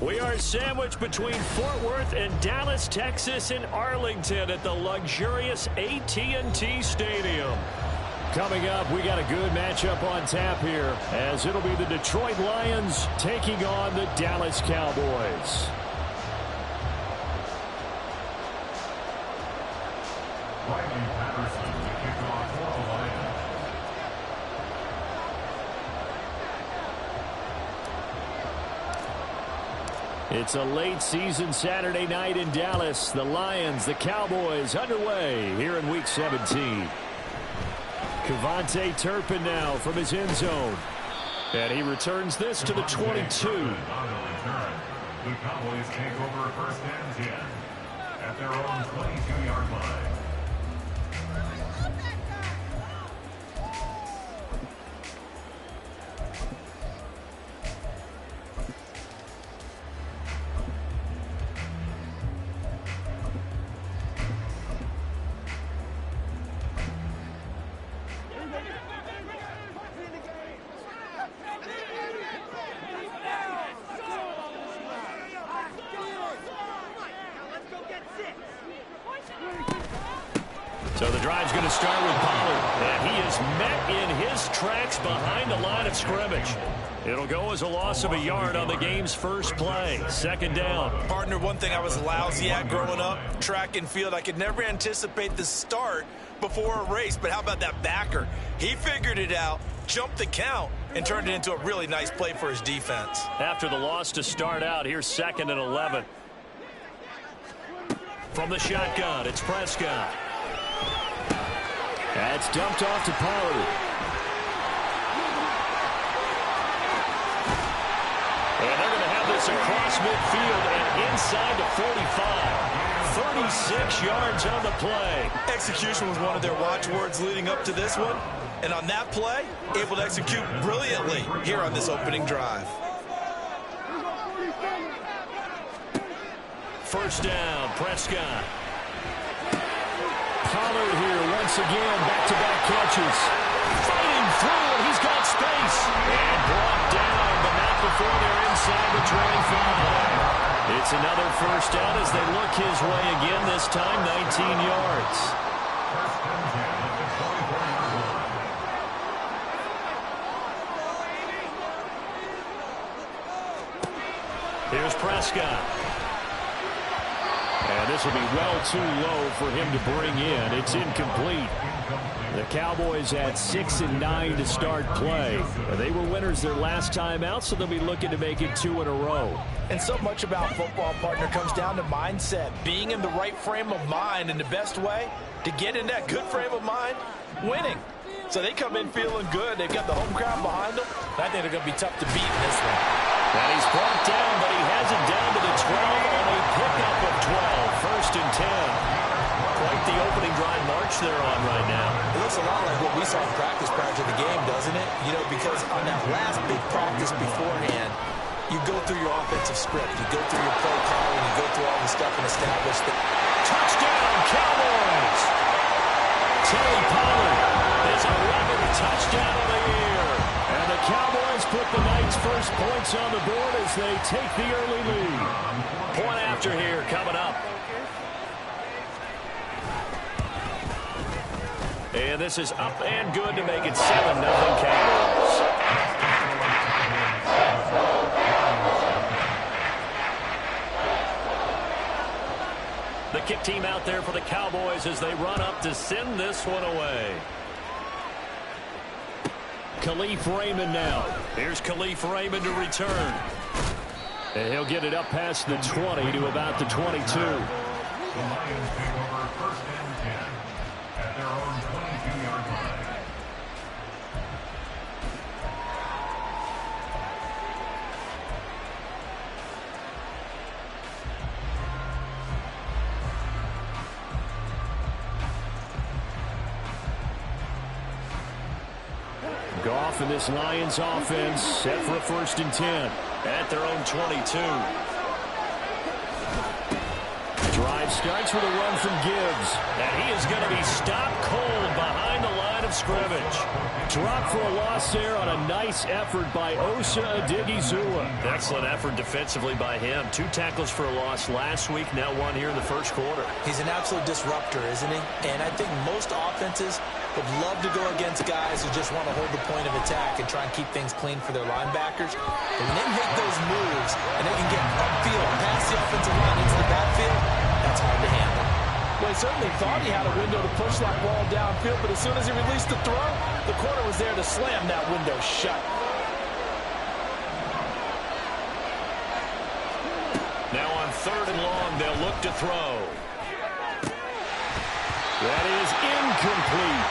We are sandwiched between Fort Worth and Dallas, Texas, and Arlington at the luxurious AT&T Stadium. Coming up, we got a good matchup on tap here, as it'll be the Detroit Lions taking on the Dallas Cowboys. It's a late season Saturday night in Dallas. The Lions, the Cowboys underway here in Week 17. KaVontae Turpin now from his end zone. And he returns this to the 22. The Cowboys take over first and 10 at their own 22-yard line. So the drive's going to start with Pollard, and he is met in his tracks behind the line of scrimmage. It'll go as a loss of a yard on the game's first play. Second down. Partner, one thing I was lousy at growing up, track and field, I could never anticipate the start before a race, but how about that backer? He figured it out, jumped the count, and turned it into a really nice play for his defense. After the loss to start out, here's 2nd and 11. From the shotgun, it's Prescott. That's dumped off to Pollard. And they're going to have this across midfield and inside the 45. 36 yards on the play. Execution was one of their watchwords leading up to this one. And on that play, able to execute brilliantly here on this opening drive. First down, Prescott. Pollard here once again, back-to-back catches. Fighting through, and he's got space. And brought down, but not before they're inside the 25. It's another first down as they look his way again, this time 19 yards. Here's Prescott. And this will be well too low for him to bring in. It's incomplete. The Cowboys had 6 and 9 to start play. They were winners their last time out, so they'll be looking to make it 2 in a row. And so much about football, partner, comes down to mindset. Being in the right frame of mind, and the best way to get in that good frame of mind, winning. So they come in feeling good. They've got the home crowd behind them. I think they're going to be tough to beat in this one. And he's brought down, but he has it down to the 12 on a pickup of 12. First and 10. Quite the opening drive march they're on right now. It looks a lot like what we saw in practice prior to the game, doesn't it? You know, because on that last big practice beforehand, you go through your offensive script. You go through your play calling. You go through all the stuff and establish the touchdown, Cowboys! Teddy Pollard is 11th touchdown of the year. And the Cowboys put the night's first points on the board as they take the early lead. Point after here coming up. And this is up and good to make it 7-0 Cowboys. The kick team out there for the Cowboys as they run up to send this one away. Khalif Raymond now. Here's Khalif Raymond to return. And he'll get it up past the 20 to about the 22. The Lions take over first and 10 at their own 22-yard line. Goff and this Lions offense set for a first and 10 at their own 22. Drive starts with a run from Gibbs. And he is going to be stopped cold behind the line of of scrimmage. Drop for a loss there on a nice effort by Osa Odighizuwa. Excellent effort defensively by him. 2 tackles for a loss last week, now 1 here in the first quarter. He's an absolute disruptor, isn't he? And I think most offenses would love to go against guys who just want to hold the point of attack and try and keep things clean for their linebackers. But when they make those moves and they can get upfield, past the offensive line into the backfield, that's hard to handle. Well, he certainly thought he had a window to push that ball downfield, but as soon as he released the throw, the corner was there to slam that window shut. Now on 3rd and long, they'll look to throw. That is incomplete.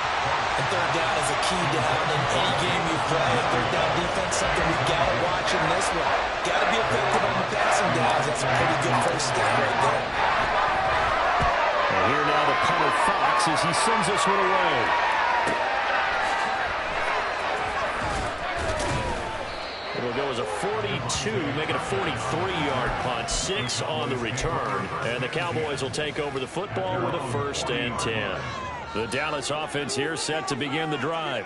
And 3rd down is a key down in any game you play. 3rd down defense, something we've got to watch in this one. Got to be effective on the passing downs. That's a pretty good first step right there. And here now the punter Fox as he sends this one away. It'll go as a 42, make it a 43-yard punt. 6 on the return. And the Cowboys will take over the football with a 1st and 10. The Dallas offense here set to begin the drive.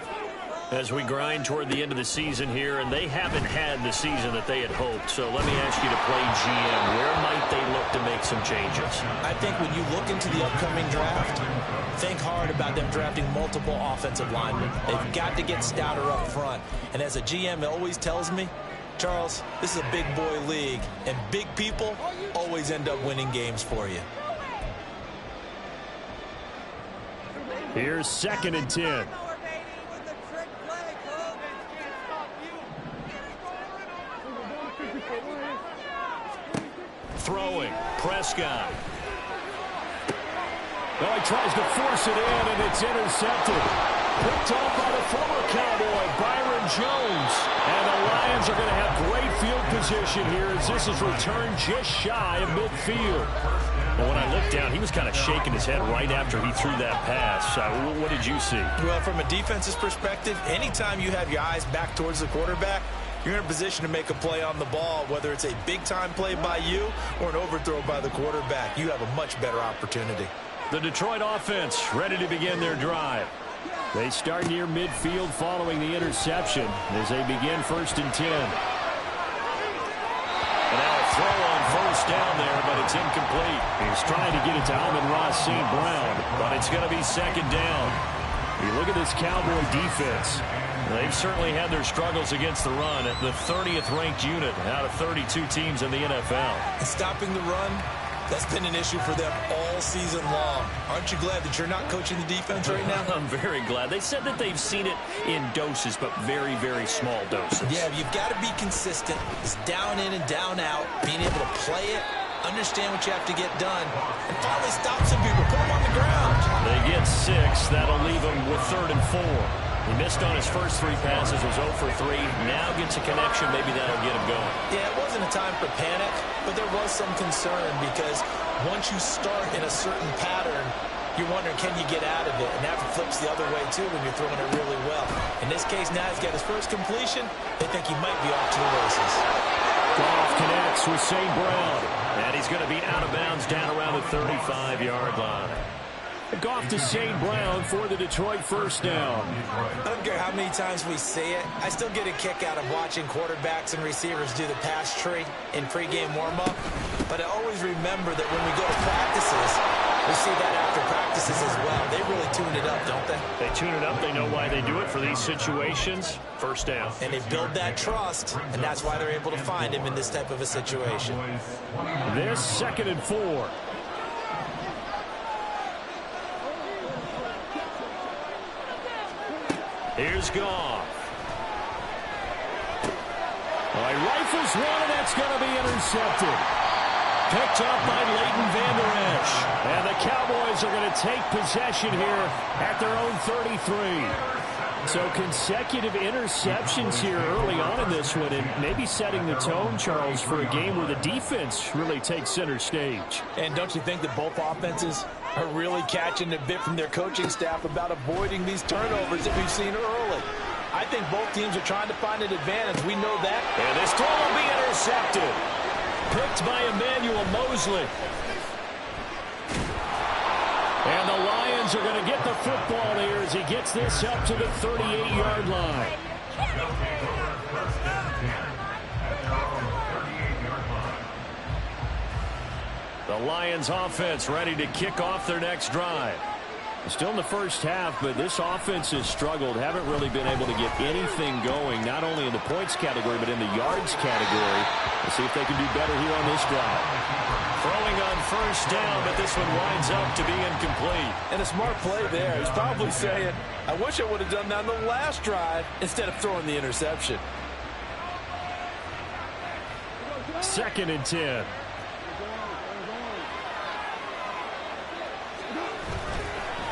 As we grind toward the end of the season here, and they haven't had the season that they had hoped. So let me ask you to play GM. Where might they look to make some changes? I think when you look into the upcoming draft, think hard about them drafting multiple offensive linemen. They've got to get stouter up front. And as a GM always tells me, Charles, this is a big boy league, and big people always end up winning games for you. Here's 2nd and 10. Throwing, Prescott. Oh, he tries to force it in, and it's intercepted. Picked off by the former Cowboy, Byron Jones. And the Lions are going to have great field position here as this is returned just shy of midfield. Well, when I looked down, he was kind of shaking his head right after he threw that pass. What did you see? Well, from a defense's perspective, anytime you have your eyes back towards the quarterback, you're in a position to make a play on the ball, whether it's a big-time play by you or an overthrow by the quarterback. You have a much better opportunity. The Detroit offense ready to begin their drive. They start near midfield following the interception as they begin 1st and 10. And now a throw on 1st down there, but it's incomplete. He's trying to get it to Amon-Ra St. Brown, but it's going to be 2nd down. You look at this Cowboy defense. They've certainly had their struggles against the run at the 30th ranked unit out of 32 teams in the NFL. And stopping the run, that's been an issue for them all season long. Aren't you glad that you're not coaching the defense right now? I'm very glad. They said that they've seen it in doses, but very, very small doses. Yeah, you've got to be consistent. It's down in and down out, being able to play it, understand what you have to get done, and finally stop some people, put them on the ground. They get 6. That'll leave them with 3rd and 4. He missed on his first 3 passes, was 0 for 3. Now gets a connection. Maybe that'll get him going. Yeah, it wasn't a time for panic, but there was some concern because once you start in a certain pattern, you're wondering, can you get out of it? And that flips the other way, too, when you're throwing it really well. In this case, now he's got his first completion. They think he might be off to the races. Goff connects with St. Brown. And he's going to be out of bounds down around the 35-yard line. Goff to St. Brown for the Detroit 1st down. I don't care how many times we see it. I still get a kick out of watching quarterbacks and receivers do the pass tree in pregame warm-up. But I always remember that when we go to practices, we see that after practices as well. They really tune it up, don't they? They tune it up. They know why they do it for these situations. 1st down. And they build that trust, and that's why they're able to find him in this type of a situation. This 2nd and 4. Here's Goff. He rifles one, and that's going to be intercepted. Picked up by Leighton Vander Esch. And the Cowboys are going to take possession here at their own 33. So consecutive interceptions here early on in this one, and maybe setting the tone, Charles, for a game where the defense really takes center stage. And don't you think that both offenses are really catching a bit from their coaching staff about avoiding these turnovers that we've seen early? I think both teams are trying to find an advantage. We know that. And this throw will be intercepted. Picked by Emmanuel Mosley. And the Lions Lions are going to get the football here as he gets this up to the 38-yard line. They'll take over first and 10 at their own 38-yard line. The Lions offense ready to kick off their next drive. Still in the first half, but this offense has struggled. Haven't really been able to get anything going, not only in the points category, but in the yards category. Let's see if they can do better here on this drive. Throwing on first down, but this one winds up to be incomplete. And a smart play there. He's probably saying, I wish I would have done that on the last drive instead of throwing the interception. 2nd and 10.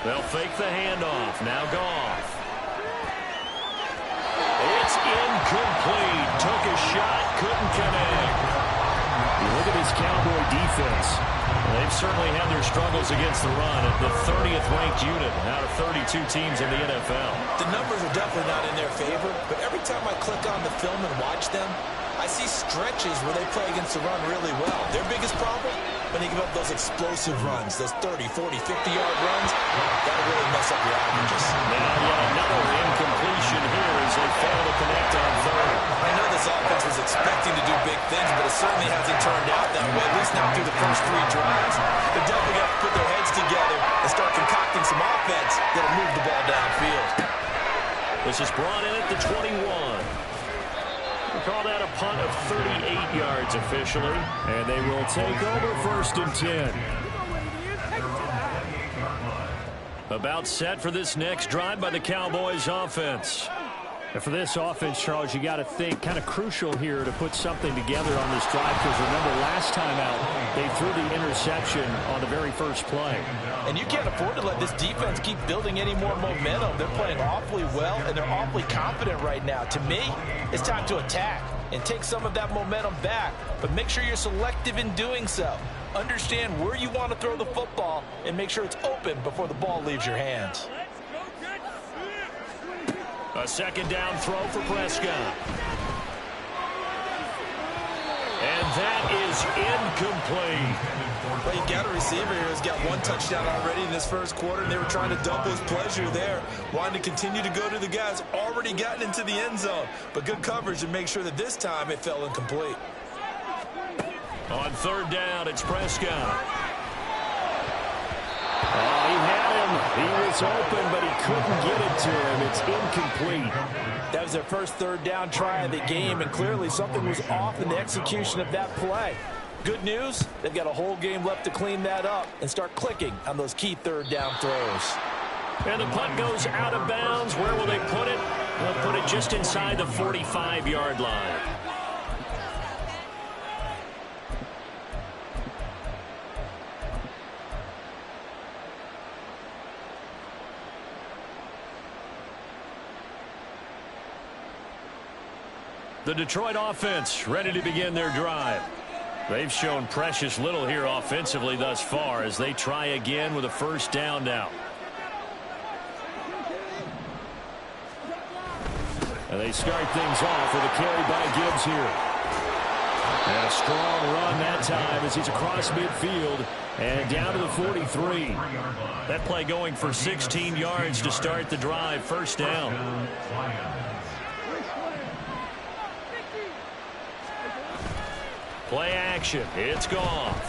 They'll fake the handoff. Now Goff. It's incomplete. Took a shot, couldn't connect. You look at this Cowboy defense. They've certainly had their struggles against the run at the 30th ranked unit out of 32 teams in the NFL. The numbers are definitely not in their favor, but every time I click on the film and watch them, I see stretches where they play against the run really well. Their biggest problem? When they give up those explosive runs, those 30, 40, 50-yard runs, that'll really mess up your averages. Now yet another incompletion here as they fail to connect on third. I know this offense was expecting to do big things, but it certainly hasn't turned out that way, at least not through the first 3 drives. They're definitely going to put their heads together and start concocting some offense that'll move the ball downfield. This is brought in at the 21. We call that a punt of 38 yards officially, and they will take over 1st and 10. About set for this next drive by the Cowboys offense. And for this offense, Charles, you got to think kind of crucial here to put something together on this drive, because remember last time out they threw the interception on the very first play. And you can't afford to let this defense keep building any more momentum. They're playing awfully well, and they're awfully confident right now. To me, it's time to attack and take some of that momentum back, but make sure you're selective in doing so. Understand where you want to throw the football and make sure it's open before the ball leaves your hands. A 2nd down throw for Prescott. And that is incomplete. Well, you got a receiver here who's got 1 touchdown already in this first quarter, and they were trying to double his pleasure there, wanting to continue to go to the guys already gotten into the end zone. But good coverage to make sure that this time it fell incomplete. On 3rd down, it's Prescott. Oh, he had him. He was open, but he couldn't get it to him. It's incomplete. That was their first 3rd down try of the game, and clearly something was off in the execution of that play. Good news, they've got a whole game left to clean that up and start clicking on those key 3rd down throws. And the punt goes out of bounds. Where will they put it? They'll put it just inside the 45-yard line. The Detroit offense ready to begin their drive. They've shown precious little here offensively thus far as they try again with a 1st down now. And they start things off with a carry by Gibbs here. And a strong run that time as he's across midfield and down to the 43. That play going for 16 yards to start the drive. 1st down. Play action. It's Goff.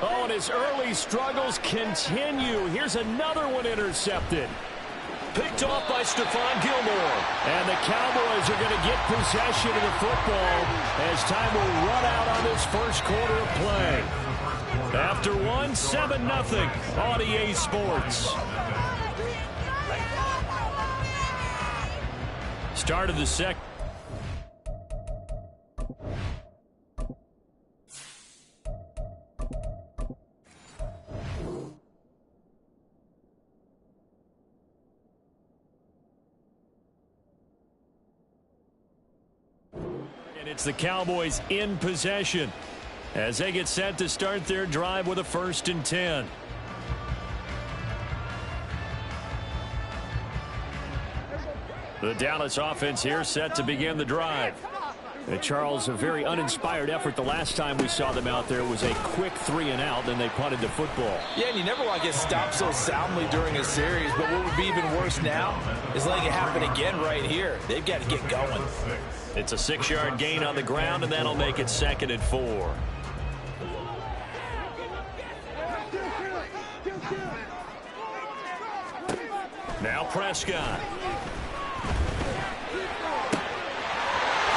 Oh, and his early struggles continue. Here's another one intercepted. Picked off by Stephon Gilmore. And the Cowboys are going to get possession of the football as time will run out on this first quarter of play. After 7-0 on EA Sports. Start of the second. It's the Cowboys in possession as they get set to start their drive with a 1st and 10. The Dallas offense here set to begin the drive. Charles, a very uninspired effort the last time we saw them out there. It was a quick 3-and-out, then they punted the football. Yeah, and you never want to get stopped so soundly during a series, but what would be even worse now is letting it happen again right here. They've got to get going. It's a 6-yard gain on the ground, and that'll make it 2nd and 4. Now Prescott.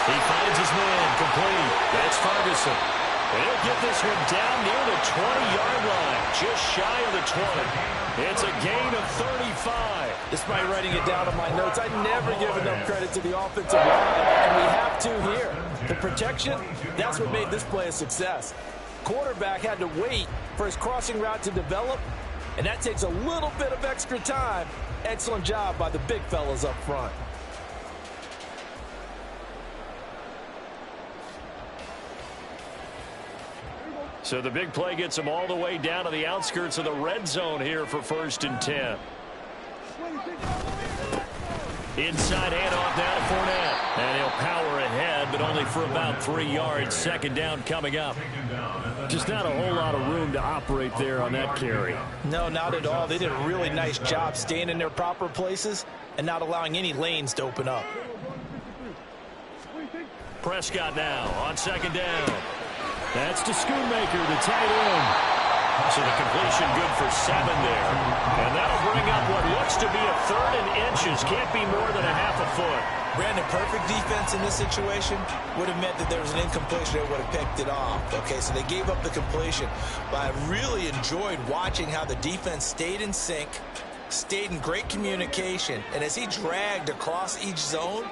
He finds his man, complete. That's Ferguson. And he'll get this one down near the 20-yard line, just shy of the 20. It's a gain of 35. Despite writing it down on my notes, I never give enough credit to the offensive line, and we have to here. The protection, that's what made this play a success. Quarterback had to wait for his crossing route to develop, and that takes a little bit of extra time. Excellent job by the big fellas up front. So the big play gets them all the way down to the outskirts of the red zone here for 1st and 10. Inside handoff down to Fournette. And he'll power ahead, but only for about 3 yards. 2nd down coming up. Just not a whole lot of room to operate there on that carry. No, not at all. They did a really nice job staying in their proper places and not allowing any lanes to open up. Prescott now on 2nd down. That's to Schoonmaker, the tight end. So the completion good for 7 there. And that'll bring up what looks to be a 3rd and inches. Can't be more than a half a foot. Brandon, perfect defense in this situation would have meant that there was an incompletion. They would have picked it off. Okay, so they gave up the completion. But I really enjoyed watching how the defense stayed in sync, stayed in great communication. And as he dragged across each zone,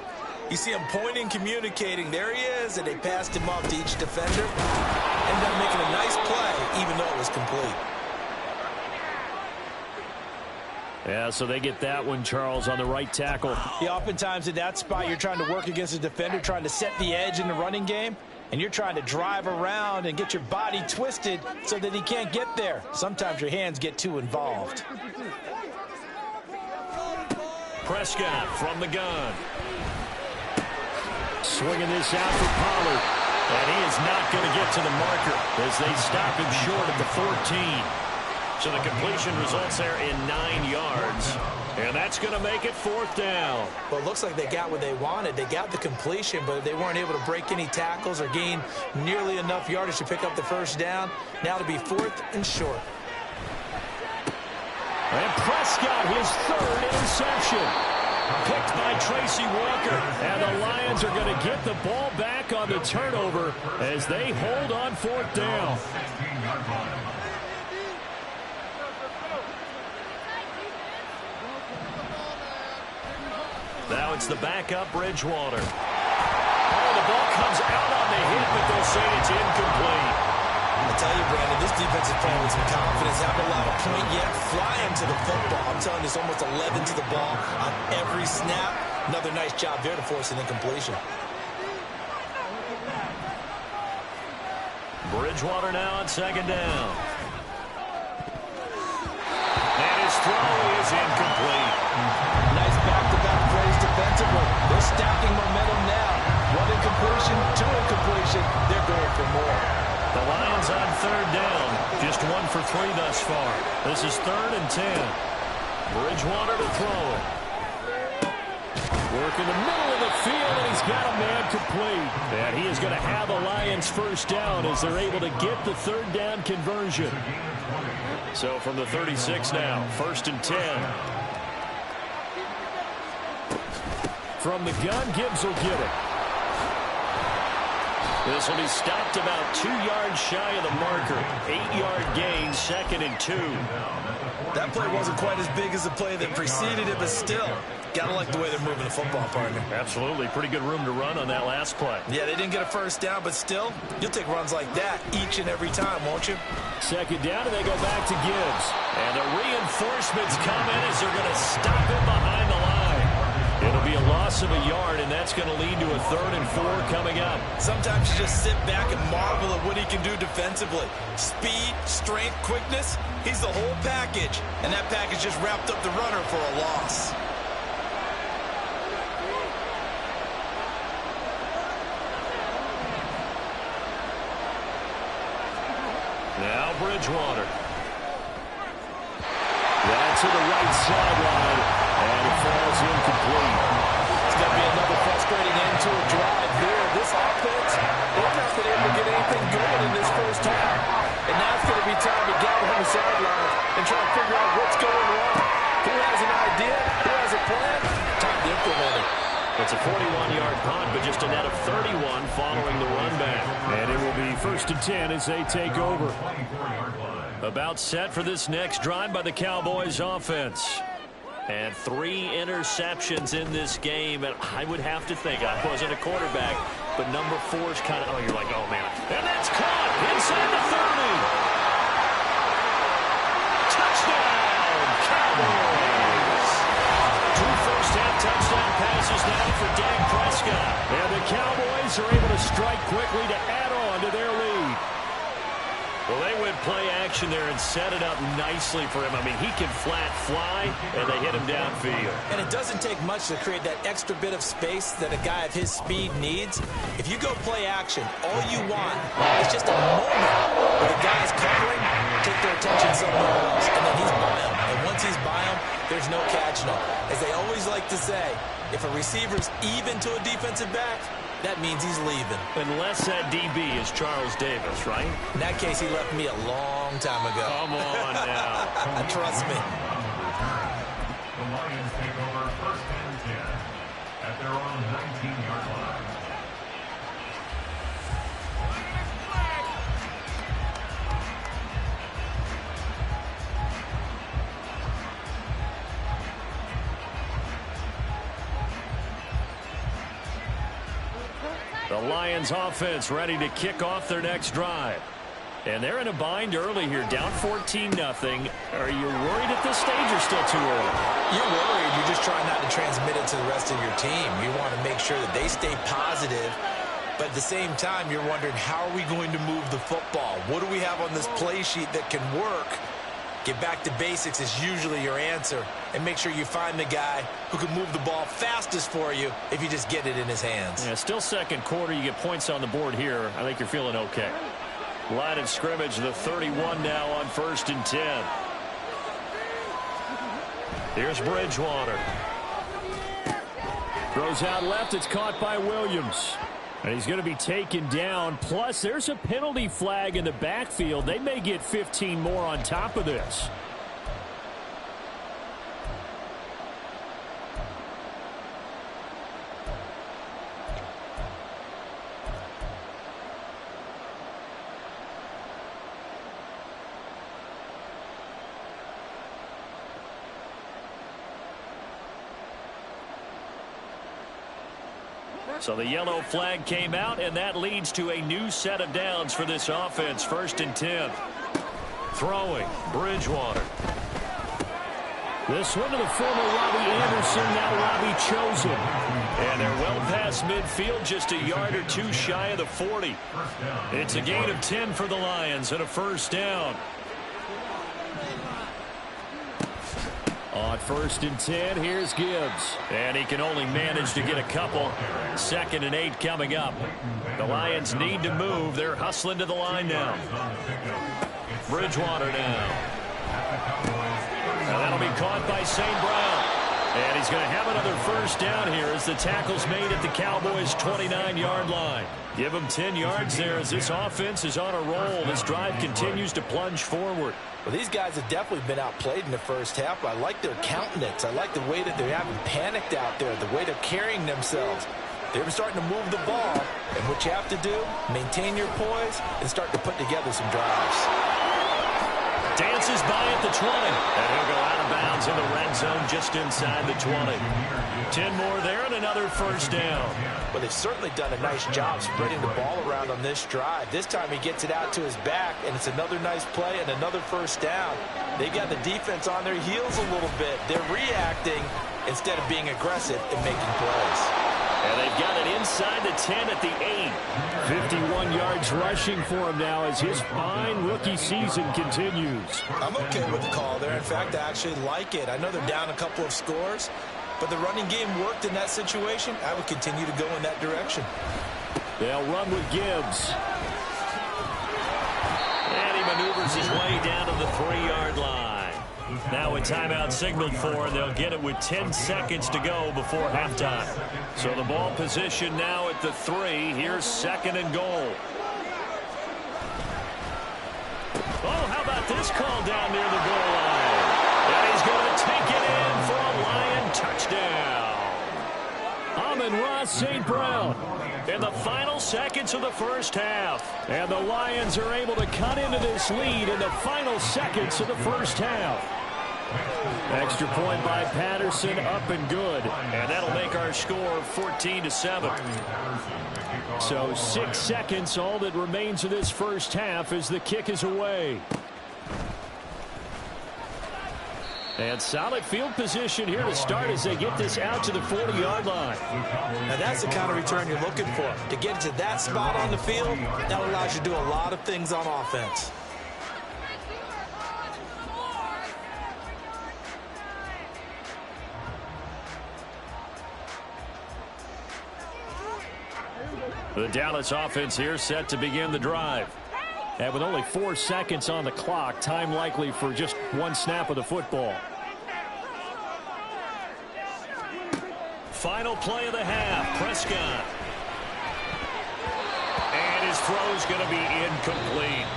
you see him pointing, communicating. There he is, and they passed him off to each defender. Ended up making a nice play, even though it was complete. Yeah, so they get that one, Charles, on the right tackle. Yeah, oftentimes in that spot, you're trying to work against a defender, trying to set the edge in the running game, and you're trying to drive around and get your body twisted so that he can't get there. Sometimes your hands get too involved. Prescott from the gun. Swinging this out for Pollard. And he is not going to get to the marker as they stop him short at the 14. So the completion results there in 9 yards. And that's going to make it 4th down. Well, it looks like they got what they wanted. They got the completion, but they weren't able to break any tackles or gain nearly enough yardage to pick up the 1st down. Now to be 4th and short. And Prescott, his 3rd interception. Picked by Tracy Walker. And the Lions are going to get the ball back on the turnover as they hold on 4th down. Now it's the backup, Bridgewater. Oh, the ball comes out on the hit, but they'll say it's incomplete. I tell you, Brandon, this defense is playing with some confidence. Haven't allowed a point yet. Flying to the football. I'm telling you, it's almost 11 to the ball on every snap. Another nice job there to force an incompletion. Bridgewater now on 2nd down. And his throw is incomplete. Nice back-to-back plays defensively. They're stacking momentum now. 1 incompletion, 2 incompletion. They're going for more. The Lions on 3rd down. Just 1 for 3 thus far. This is 3rd and 10. Bridgewater to throw it. Work in the middle of the field, and he's got a man complete. And he is going to have a Lions 1st down as they're able to get the 3rd down conversion. So from the 36 now, 1st and 10. From the gun, Gibbs will get it. This will be stopped about 2 yards shy of the marker. 8-yard gain, 2nd and 2. That play wasn't quite as big as the play that preceded it, but still, gotta like the way they're moving the football, partner. Absolutely. Pretty good room to run on that last play. Yeah, they didn't get a 1st down, but still, you'll take runs like that each and every time, won't you? 2nd down, and they go back to Gibbs. And the reinforcements come in as they're going to stop him behind the line. It'll be a loss of a yard, and that's going to lead to a 3rd and 4 coming up. Sometimes you just sit back and marvel at what he can do defensively. Speed, strength, quickness, he's the whole package. And that package just wrapped up the runner for a loss. Bridgewater. That's to the right sideline, and it falls incomplete. It's going to be another frustrating end to a drive here. This offense, they've not been able to get anything going in this first half. And now it's going to be time to gather on the sidelines and try to figure out what's going wrong. Who has an idea? Who has a plan? Time to implement it. It's a 41-yard punt, but just a net of 31 following the run back. And it will be 1st and 10 as they take over. About set for this next drive by the Cowboys offense. And 3 interceptions in this game. And I would have to think, I wasn't a quarterback, but number 4's kind of, oh, you're like, oh, man. And that's caught inside the 30. Touchdown, Cowboys. 2 first-half touchdown passes now for Dak Prescott. And the Cowboys are able to strike quickly to add on to their lead. Well, they went play action there and set it up nicely for him. I mean, he can flat fly, and they hit him downfield. And it doesn't take much to create that extra bit of space that a guy of his speed needs. If you go play action, all you want is just a moment where the guy's covering, take their attention somewhere else, and then he's by him. And once he's by him, there's no catching him. As they always like to say, if a receiver's even to a defensive back, that means he's leaving. Unless that DB is Charles Davis, right? In that case, he left me a long time ago. Come on now. Trust me. The Lions take over 1st and 10 at their own 19-yard line. The Lions offense ready to kick off their next drive. And they're in a bind early here, down 14-0. Are you worried at this stage or still too early? You're worried. You're just trying not to transmit it to the rest of your team. You want to make sure that they stay positive. But at the same time, you're wondering, how are we going to move the football? What do we have on this play sheet that can work? Get back to basics is usually your answer. And make sure you find the guy who can move the ball fastest for you if you just get it in his hands. Yeah, still second quarter. You get points on the board here. I think you're feeling okay. Line of scrimmage, the 31 now on 1st and 10. Here's Bridgewater. Throws out left. It's caught by Williams. And he's going to be taken down. Plus, there's a penalty flag in the backfield. They may get 15 more on top of this. So the yellow flag came out, and that leads to a new set of downs for this offense. 1st and 10. Throwing, Bridgewater. This one to the former Robbie Anderson, now Robbie Chosen. And they're well past midfield, just a yard or 2 shy of the 40. It's a gain of 10 for the Lions and a 1st down. On 1st and 10, here's Gibbs. And he can only manage to get a couple. 2nd and 8 coming up. The Lions need to move. They're hustling to the line now. Bridgewater now. And that'll be caught by St. Brown. And he's going to have another 1st down here as the tackle's made at the Cowboys' 29-yard line. Give him 10 yards there as this offense is on a roll. This drive continues to plunge forward. Well, these guys have definitely been outplayed in the first half, but I like their countenance. I like the way that they haven't panicked out there, the way they're carrying themselves. They're starting to move the ball, and what you have to do, maintain your poise and start to put together some drives. Dances by at the 20, and he'll go out of bounds in the red zone just inside the 20. 10 more there and another 1st down. Well, they've certainly done a nice job spreading the ball around on this drive. This time he gets it out to his back, and it's another nice play and another 1st down. They got the defense on their heels a little bit. They're reacting instead of being aggressive and making plays. And they've got it inside the 10 at the 8. 51 yards rushing for him now as his fine rookie season continues. I'm okay with the call there. In fact, I actually like it. I know they're down a couple of scores, but the running game worked in that situation. I would continue to go in that direction. They'll run with Gibbs. And he maneuvers finds his way down to the 3-yard line. Now a timeout signaled for, and they'll get it with 10 seconds to go before halftime. So the ball position now at the 3. Here's 2nd and goal. Oh, how about this call down near the goal line? And he's going to take it in for a Lion touchdown. Amon-Ra St. Brown in the final seconds of the first half. And the Lions are able to cut into this lead in the final seconds of the first half. Extra point by Patterson, up and good. And that'll make our score 14-7. So 6 seconds, all that remains of this first half as the kick is away. And solid field position here to start as they get this out to the 40-yard line. Now that's the kind of return you're looking for. To get to that spot on the field, that allows you to do a lot of things on offense. The Dallas offense here set to begin the drive. And with only 4 seconds on the clock, time likely for just one snap of the football. Final play of the half, Prescott. And his throw's going to be incomplete.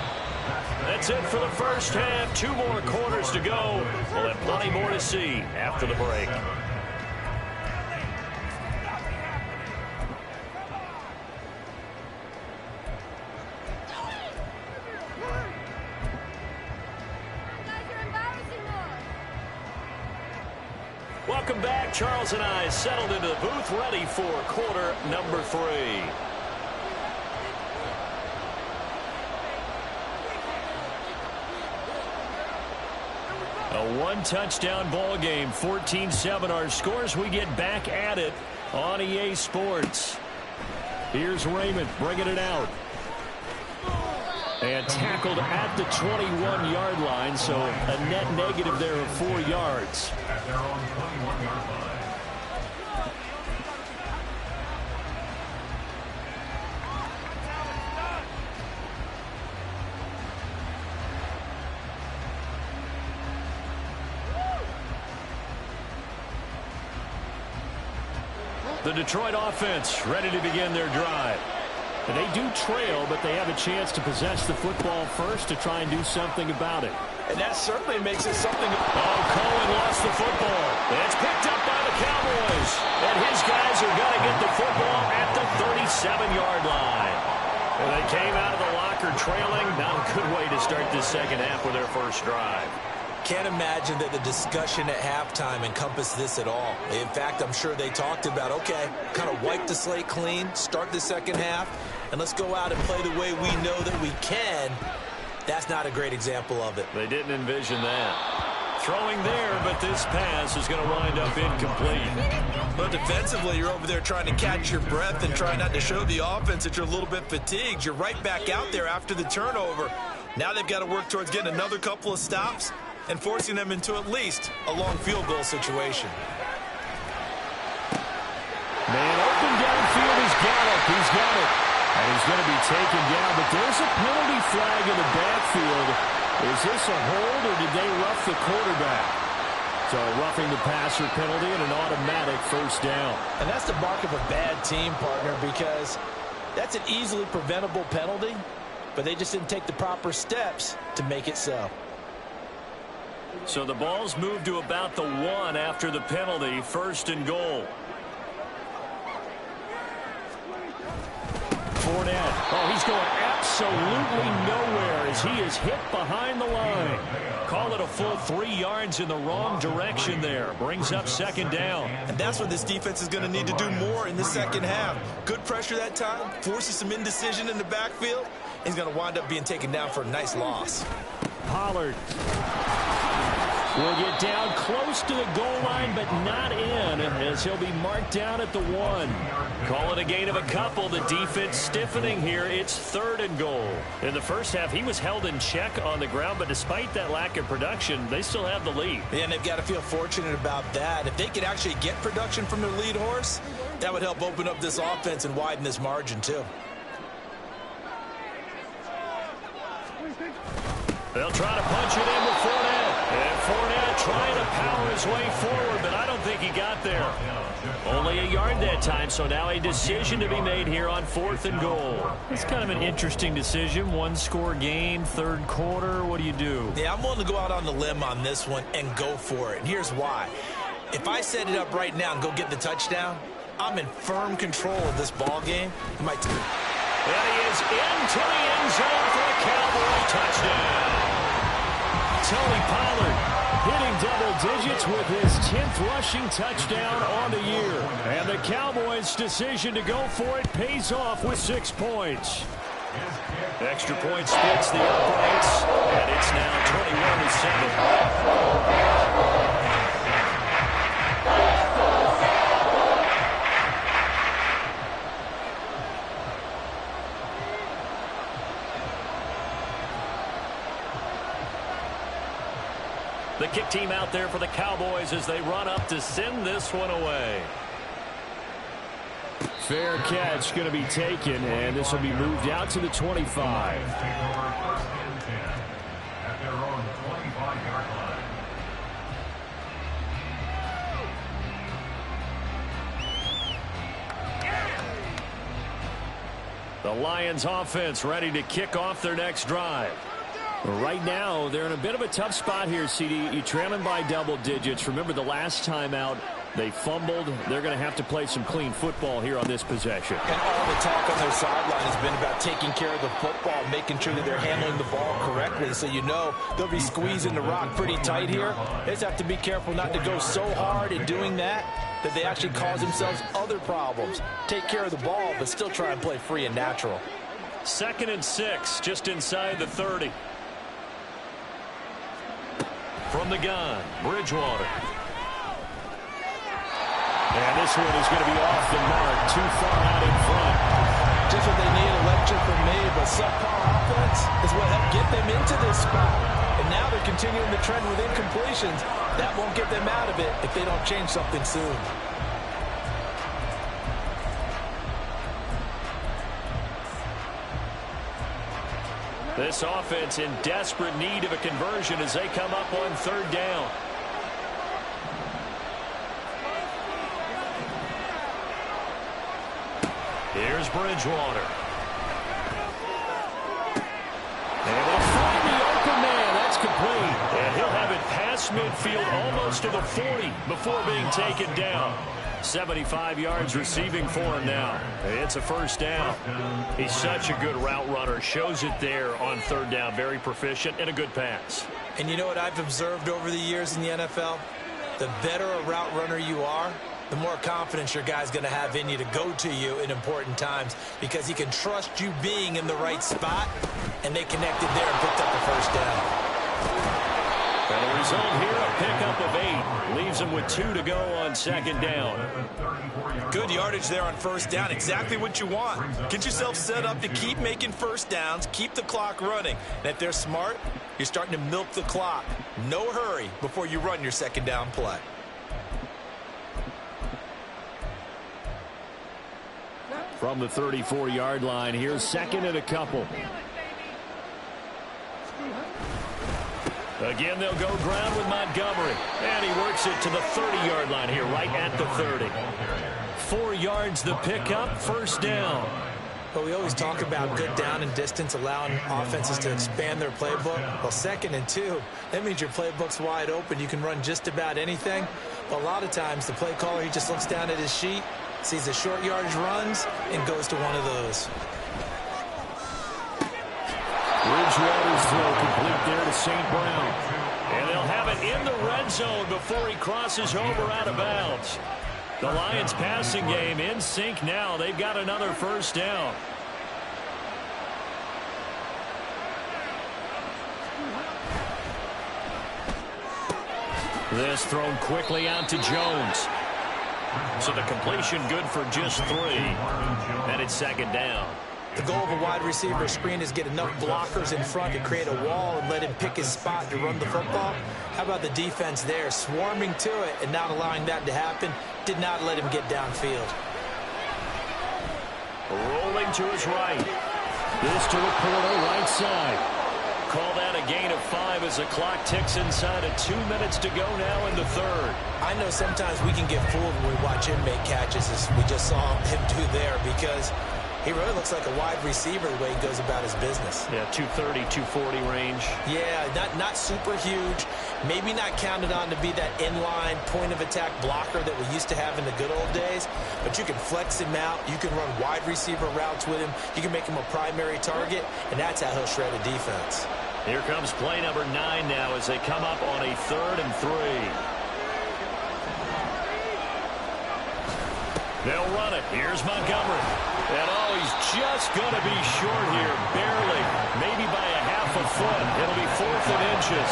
That's it for the first half. 2 more quarters to go. We'll have plenty more to see after the break. Welcome back. Charles and I settled into the booth, ready for quarter number 3. A 1-touchdown ball game, 14-7 our scores. We get back at it on EA Sports. Here's Raymond bringing it out. And tackled at the 21-yard line, so a net negative there of 4 yards. At their own 21-yard line. The Detroit offense ready to begin their drive. And they do trail, but they have a chance to possess the football first to try and do something about it. And that certainly makes it something. Oh, Cohen lost the football. It's picked up by the Cowboys. And his guys are going to get the football at the 37-yard line. And they came out of the locker trailing. Not a good way to start this second half with their first drive. Can't imagine that the discussion at halftime encompassed this at all. In fact, I'm sure they talked about, okay, kind of wipe the slate clean, start the second half, and let's go out and play the way we know that we can. That's not a great example of it. They didn't envision that. Throwing there, but this pass is going to wind up incomplete. But defensively, you're over there trying to catch your breath and try not to show the offense that you're a little bit fatigued. You're right back out there after the turnover. Now they've got to work towards getting another couple of stops and forcing them into at least a long field goal situation. Man open downfield, he's got it. He's got it. And he's going to be taken down, but there's a penalty flag in the backfield. Is this a hold, or did they rough the quarterback? So roughing the passer penalty and an automatic first down. And that's the mark of a bad team, partner, because that's an easily preventable penalty, but they just didn't take the proper steps to make it so. So the ball's moved to about the 1 after the penalty, 1st and goal. Fournette. Oh, he's going absolutely nowhere as he is hit behind the line. Call it a full 3 yards in the wrong direction there. Brings up 2nd down. And that's what this defense is going to need to do more in the second half. Good pressure that time, forces some indecision in the backfield. He's going to wind up being taken down for a nice loss. Pollard will get down close to the goal line, but not in, as he'll be marked down at the 1. Call it a gain of a couple. The defense stiffening here. It's 3rd and goal. In the first half, he was held in check on the ground, but despite that lack of production, they still have the lead. And they've got to feel fortunate about that. If they could actually get production from their lead horse, that would help open up this offense and widen this margin, too. They'll try to punch it in with Fournette. And Fournette trying to power his way forward, but I don't think he got there. Only a yard that time, so now a decision to be made here on 4th and goal. It's kind of an interesting decision. One-score game, third quarter. What do you do? Yeah, I'm willing to go out on the limb on this one and go for it. And here's why. If I set it up right now and go get the touchdown, I'm in firm control of this ball game. And he is into the end zone for a Cowboy touchdown. Tony Pollard hitting double digits with his 10th rushing touchdown on the year. And the Cowboys' decision to go for it pays off with 6 points. Extra point splits the uprights, and it's now 21-7. The kick team out there for the Cowboys as they run up to send this one away. Fair catch going to be taken, and this will be moved out to the 25. Take over 1st and 10 at their own 25-yard line. The Lions offense ready to kick off their next drive. Right now, they're in a bit of a tough spot here, CD. You're trailing by double digits. Remember the last time out, they fumbled. They're going to have to play some clean football here on this possession. And all the talk on their sideline has been about taking care of the football, making sure that they're handling the ball correctly. So you know they'll be squeezing the rock pretty tight here. They just have to be careful not to go so hard in doing that they actually cause themselves other problems. Take care of the ball, but still try and play free and natural. 2nd and 6, just inside the 30. From the gun, Bridgewater. And this one is going to be off the mark, too far out in front. Just what they need, a lecture from me, but subpar offense is what helped get them into this spot. And now they're continuing the trend with incompletions. That won't get them out of it if they don't change something soon. This offense in desperate need of a conversion as they come up on 3rd down. Here's Bridgewater. And they'll find the open man. That's complete. And he'll have it past midfield almost to the 40 before being taken down. 75 yards receiving for him now. It's a 1st down. He's such a good route runner. Shows it there on 3rd down. Very proficient and a good pass. And you know what I've observed over the years in the NFL? The better a route runner you are, the more confidence your guy's going to have in you to go to you in important times because he can trust you being in the right spot, and they connected there and picked up the 1st down. And the result here, a pickup of 8. Leaves them with 2 to go on 2nd down. Good yardage there on 1st down. Exactly what you want. Get yourself set up to keep making 1st downs, keep the clock running. And if they're smart, you're starting to milk the clock. No hurry before you run your 2nd down play. From the 34-yard line, here's 2nd and a couple. Again, they'll go ground with Montgomery. And he works it to the 30-yard line here, right at the 30. 4 yards the pickup, 1st down. But we always talk about good down and distance, allowing offenses to expand their playbook. Well, 2nd and 2, that means your playbook's wide open. You can run just about anything. But a lot of times, the play caller, he just looks down at his sheet, sees the short yardage runs, and goes to one of those. Bridgewater's throw complete there to St. Brown. And they'll have it in the red zone before he crosses over out of bounds. The Lions passing game in sync now. They've got another 1st down. This thrown quickly out to Jones. So the completion good for just 3. And it's 2nd down. The goal of a wide receiver screen is get enough blockers in front to create a wall and let him pick his spot to run the football. How about the defense there, swarming to it and not allowing that to happen? Did not let him get downfield. Rolling to his right. This to the corner, right side. call that a gain of 5 as the clock ticks inside of 2 minutes to go now in the third. I know sometimes we can get fooled when we watch him make catches, as we just saw him do there, because he really looks like a wide receiver the way he goes about his business. Yeah, 230, 240 range. Yeah, not super huge. Maybe not counted on to be that inline point-of-attack blocker that we used to have in the good old days. But you can flex him out. You can run wide receiver routes with him. You can make him a primary target, and that's how he'll shred a defense. Here comes play number 9 now as they come up on a 3rd and 3. They'll run it. Here's Montgomery. And he's just going to be short here, barely, maybe by a half a foot. It'll be 4th and inches.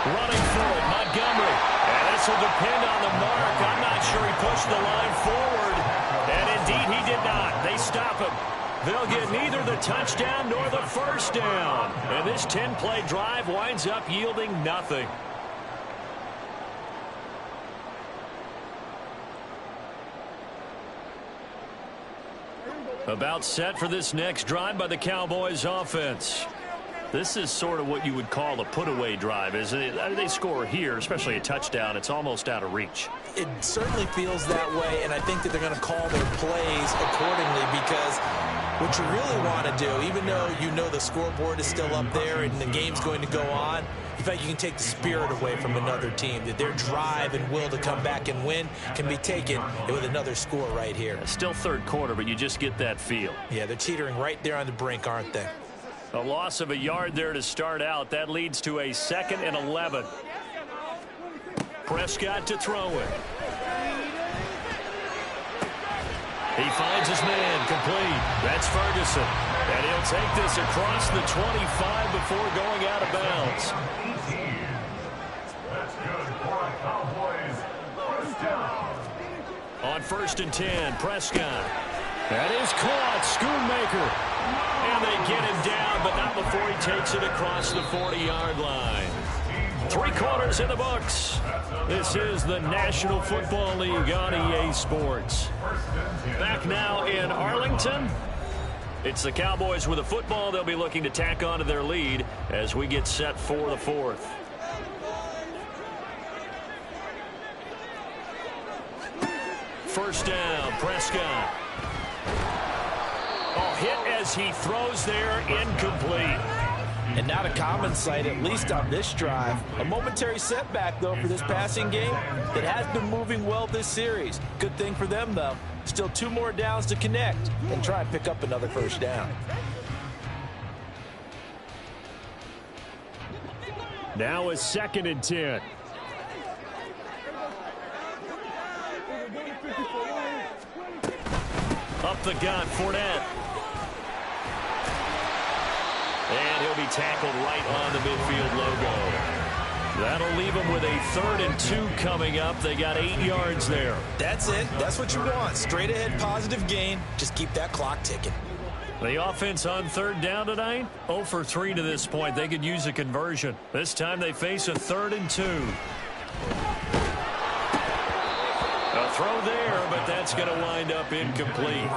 Running for it, Montgomery. And this will depend on the mark. I'm not sure he pushed the line forward. And indeed, he did not. They stop him. They'll get neither the touchdown nor the first down. And this 10-play drive winds up yielding nothing. About set for this next drive by the Cowboys offense. This is sort of what you would call a put-away drive, isn't it? I mean, they score here, especially a touchdown. It's almost out of reach. It certainly feels that way, and I think that they're going to call their plays accordingly, because what you really want to do, even though you know the scoreboard is still up there and the game's going to go on, in fact, you can take the spirit away from another team, that their drive and will to come back and win can be taken with another score right here. Still third quarter, but you just get that feel. Yeah, they're teetering right there on the brink, aren't they? A loss of a yard there to start out. That leads to a 2nd and 11. Prescott to throw it. He finds his man complete. That's Ferguson. And he'll take this across the 25 before going out of bounds. That's good for a Cowboys first down. On 1st and 10, Prescott. That is caught. Schoonmaker. And they get him down, but not before he takes it across the 40-yard line. 3 quarters in the books. This is the National Football League on EA Sports. Back now in Arlington. It's the Cowboys with a football. They'll be looking to tack onto their lead as we get set for the 4th. First down, Prescott. Hit as he throws there, incomplete. And not a common sight, at least on this drive. A momentary setback, though, for this passing game that has been moving well this series. Good thing for them, though. Still 2 more downs to connect and try and pick up another first down. Now a 2nd and 10. Up the gut, Fournette. And he'll be tackled right on the midfield logo. That'll leave him with a 3rd and 2 coming up. They got 8 yards there. That's it. That's what you want. Straight ahead, positive gain. Just keep that clock ticking. The offense on 3rd down tonight, 0 for 3 to this point. They could use a conversion. This time they face a 3rd and 2. A throw there, but that's going to wind up incomplete.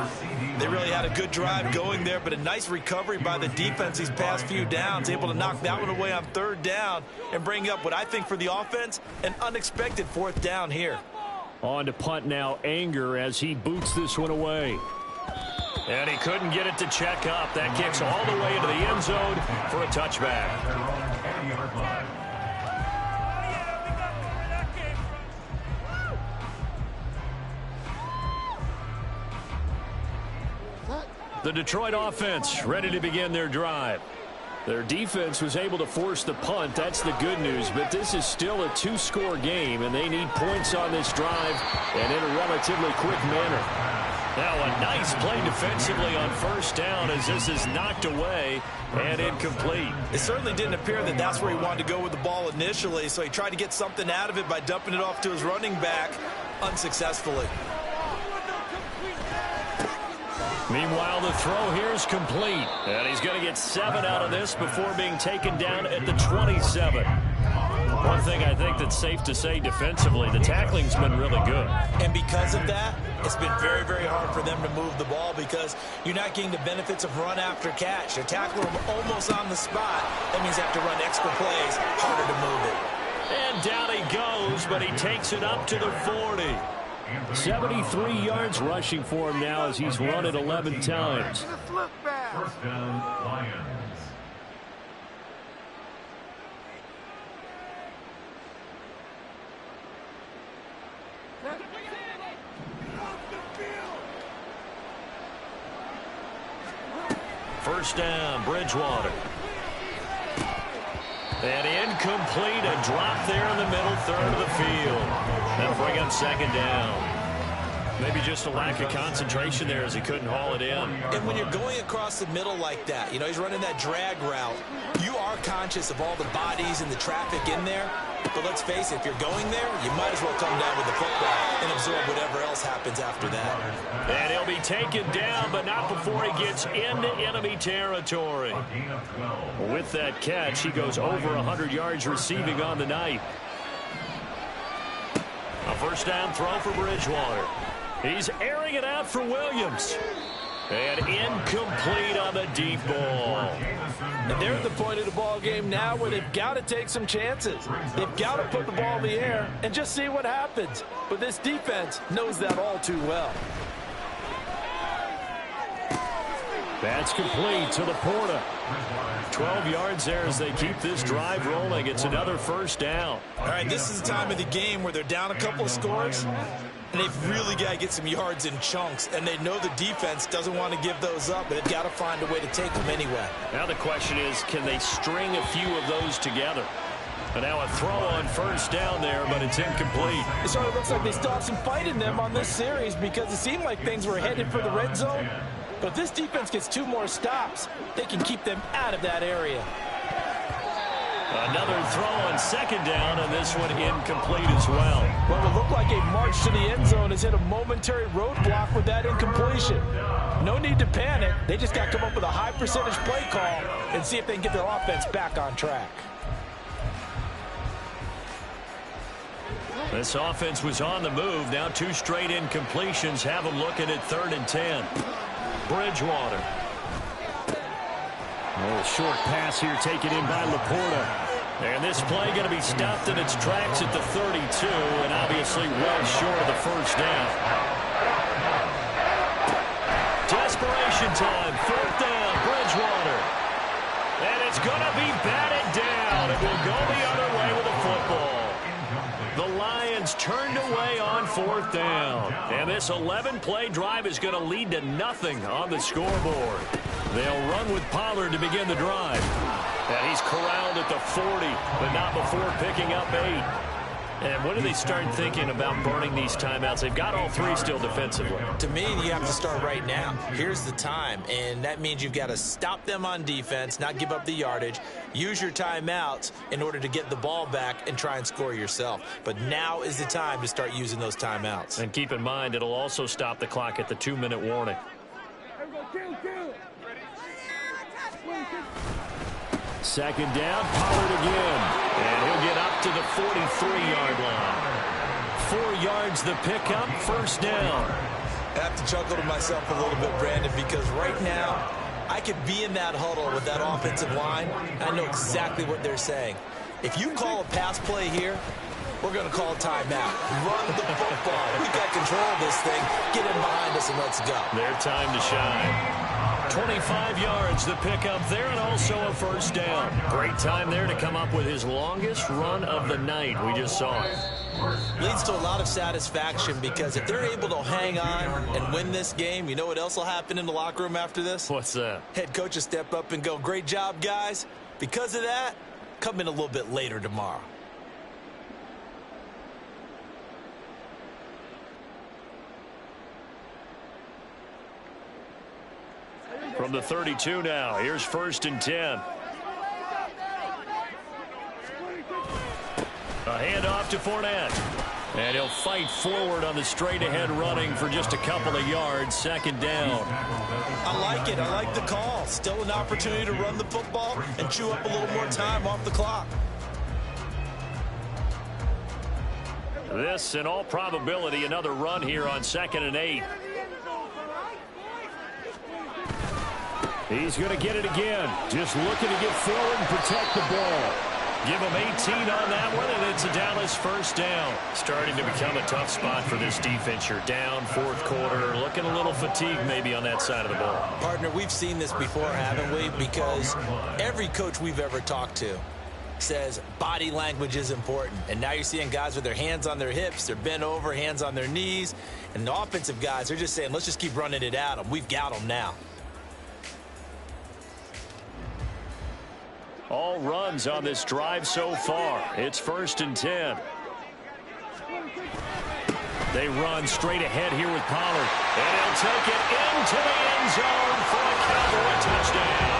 They really had a good drive going there, but a nice recovery by the defense these past few downs, able to knock that one away on 3rd down and bring up what I think for the offense, an unexpected 4th down here. On to punt now, Anger, as he boots this one away. And he couldn't get it to check up. That kicks all the way into the end zone for a touchback. The Detroit offense ready to begin their drive. Their defense was able to force the punt. That's the good news. But this is still a 2-score game, and they need points on this drive and in a relatively quick manner. Now a nice play defensively on 1st down as this is knocked away and incomplete. It certainly didn't appear that that's where he wanted to go with the ball initially, so he tried to get something out of it by dumping it off to his running back unsuccessfully. Meanwhile, the throw here is complete. And he's going to get 7 out of this before being taken down at the 27. On one thing I think that's safe to say defensively, the tackling's been really good. And because of that, it's been very, very hard for them to move the ball because you're not getting the benefits of run after catch. They tackle them almost on the spot. That means they have to run extra plays, harder to move it. And down he goes, but he takes it up to the 40. 73 yards rushing for him now as he's run it 11 times. First down, Lions. First down, Bridgewater. And incomplete, a drop there in the middle third of the field. That'll bring up second down. Maybe just a lack of concentration there as he couldn't haul it in. And when you're going across the middle like that, he's running that drag route, you are conscious of all the bodies and the traffic in there. But let's face it, if you're going there, you might as well come down with the football and absorb whatever else happens after that. And he'll be taken down, but not before he gets into enemy territory. With that catch, he goes over 100 yards receiving on the night. A first down throw for Bridgewater. He's airing it out for Williams. And incomplete on the deep ball. And they're at the point of the ball game now where they've got to take some chances. They've got to put the ball in the air and just see what happens. But this defense knows that all too well. That's complete to Laporta. 12 yards there as they keep this drive rolling. It's another first down. All right, this is the time of the game where they're down a couple of scores, and they've really got to get some yards in chunks, and they know the defense doesn't want to give those up, but they've got to find a way to take them anyway. Now the question is, can they string a few of those together? And now a throw on first down there, but it's incomplete. It sort of looks like they still have some fight in them on this series because it seemed like things were headed for the red zone. But if this defense gets 2 more stops, they can keep them out of that area. Another throw on second down, and this one incomplete as well. Well, it looked like a march to the end zone has hit a momentary roadblock with that incompletion. No need to panic. They just got to come up with a high percentage play call and see if they can get their offense back on track. This offense was on the move. Now 2 straight incompletions have them looking at 3rd and 10. Bridgewater. A short pass here taken in by Laporta. And this play going to be stopped in its tracks at the 32, and obviously well short of the first down. Desperation time. 4th down, Bridgewater. And it's going to be batted down. It will go the other way with the football. The Lions turned away on 4th down. And this 11-play drive is going to lead to nothing on the scoreboard. They'll run with Pollard to begin the drive. And he's corralled at the 40, but not before picking up 8. And when do they start thinking about burning these timeouts? They've got all 3 still defensively. To me, you have to start right now. Here's the time, and that means you've got to stop them on defense, not give up the yardage, use your timeouts in order to get the ball back and try and score yourself. But now is the time to start using those timeouts. And keep in mind, it'll also stop the clock at the 2-minute warning. Second down, Pollard again. And he'll get up to the 43-yard line. 4 yards the pickup, first down. I have to chuckle to myself a little bit, Brandon, because right now I could be in that huddle with that offensive line. I know exactly what they're saying. If you call a pass play here, we're going to call a timeout. Run the football. We've got control of this thing. Get in behind us and let's go. Their time to shine. 25 yards the pickup there, and also a first down. Great time there to come up with his longest run of the night. We just saw it. Leads to a lot of satisfaction because if they're able to hang on and win this game, you know what else will happen in the locker room after this? What's that? Head coach will step up and go, great job, guys. Because of that, come in a little bit later tomorrow. From the 32 now, here's 1st and 10. A handoff to Fournette. And he'll fight forward on the straight-ahead running for just a couple of yards. Second down. I like it. I like the call. Still an opportunity to run the football and chew up a little more time off the clock. This, in all probability, another run here on 2nd and 8. He's going to get it again. Just looking to get forward and protect the ball. Give him 18 on that one, and it's a Dallas first down. Starting to become a tough spot for this defense. You're down, 4th quarter, looking a little fatigued maybe on that side of the ball. Partner, we've seen this before, haven't we? Because every coach we've ever talked to says body language is important. And now you're seeing guys with their hands on their hips, they're bent over, hands on their knees. And the offensive guys, they're just saying, let's just keep running it at them. We've got them now. All runs on this drive so far. It's 1st and 10. They run straight ahead here with Pollard. And he'll take it into the end zone for a Cowboy touchdown.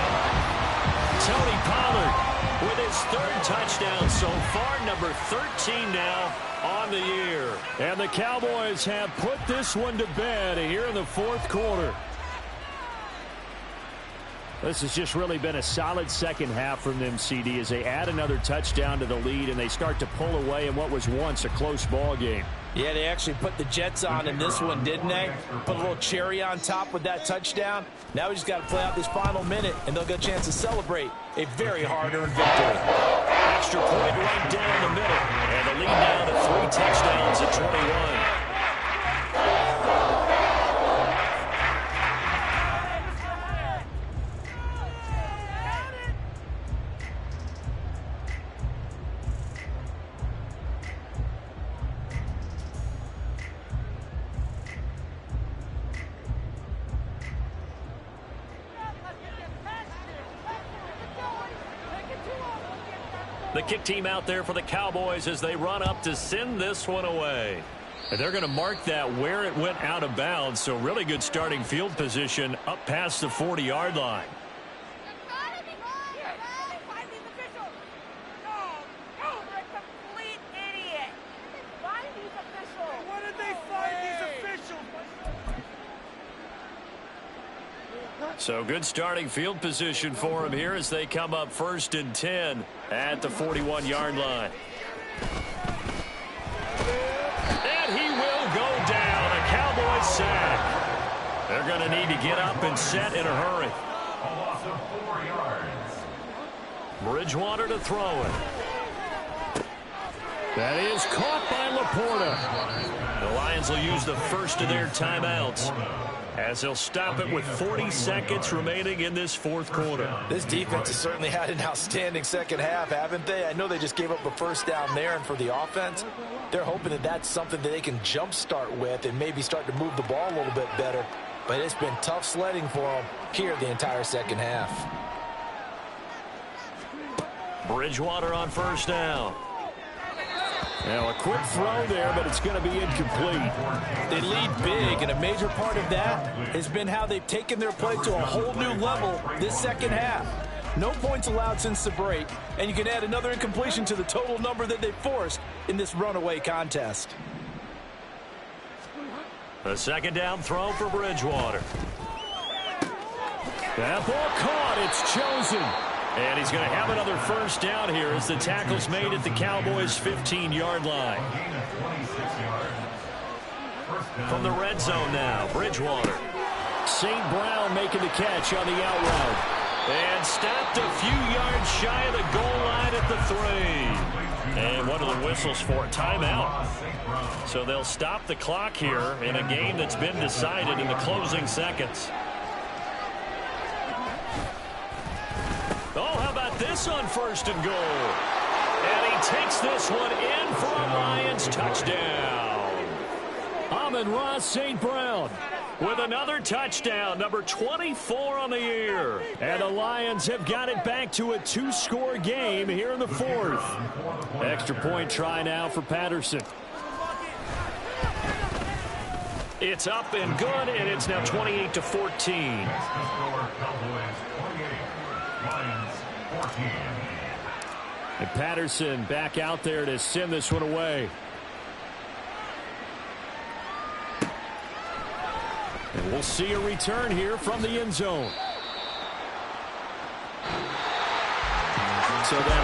Tony Pollard with his 3rd touchdown so far, number 13 now on the year. And the Cowboys have put this one to bed here in the 4th quarter. This has just really been a solid second half from them, CD, as they add another touchdown to the lead and they start to pull away in what was once a close ball game. Yeah, they actually put the Jets on in this one, didn't they? Put a little cherry on top with that touchdown. Now we just got to play out this final minute, and they'll get a chance to celebrate a very hard-earned victory. Extra point right down the middle, and the lead now to 3 touchdowns at 21. The kick team out there for the Cowboys as they run up to send this one away. And they're going to mark that where it went out of bounds, so really good starting field position up past the 40-yard line. So good starting field position for him here as they come up 1st and 10 at the 41-yard line. And he will go down. A Cowboys sack. They're going to need to get up and set in a hurry. A loss of 4 yards. Bridgewater to throw it. That is caught by Laporta. The Lions will use the first of their timeouts as they'll stop it with 40 seconds remaining in this 4th quarter. This defense has certainly had an outstanding second half, haven't they? I know they just gave up a first down there, and for the offense, they're hoping that that's something that they can jumpstart with and maybe start to move the ball a little bit better. But it's been tough sledding for them here the entire second half. Bridgewater on 1st down. Now a quick throw there, but it's going to be incomplete. They lead big, and a major part of that has been how they've taken their play to a whole new level this second half. No points allowed since the break, and you can add another incompletion to the total number that they forced in this runaway contest. A 2nd down throw for Bridgewater. That ball caught. It's chosen. And he's going to have another first down here as the tackle's made at the Cowboys' 15-yard line. From the red zone now, Bridgewater. St. Brown making the catch on the out route. And stopped a few yards shy of the goal line at the 3. And what are the whistles for? Timeout. So they'll stop the clock here in a game that's been decided in the closing seconds. Oh, how about this on 1st and goal? And he takes this one in for a Lions touchdown. Amon-Ra St. Brown with another touchdown, number 24 on the year. And the Lions have got it back to a 2-score game here in the 4th. Extra point try now for Patterson. It's up and good, and it's now 28-14. And Patterson back out there to send this one away. And we'll see a return here from the end zone. So that